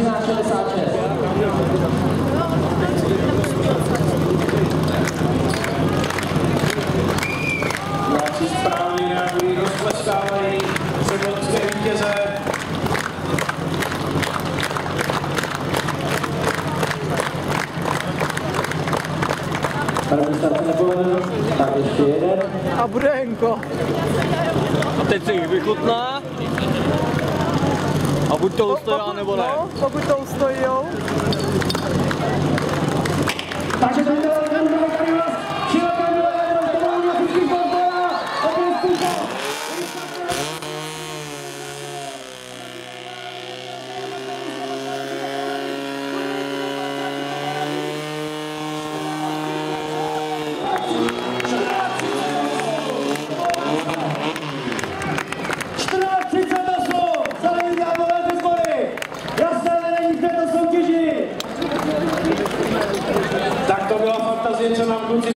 13,66. Diváci správně reagují, rozpleskávají sovětské vítěze. První start nepovedl, tak ještě jeden. A bude Henko. A teď se jich vychutná. A buď to ustojí, nebo ne. No, pokud to ustojí, jo. Takže to je tady vás široké milé, to bylo na fyzický sportová, opět Tak to byla fantazie, co nám kluci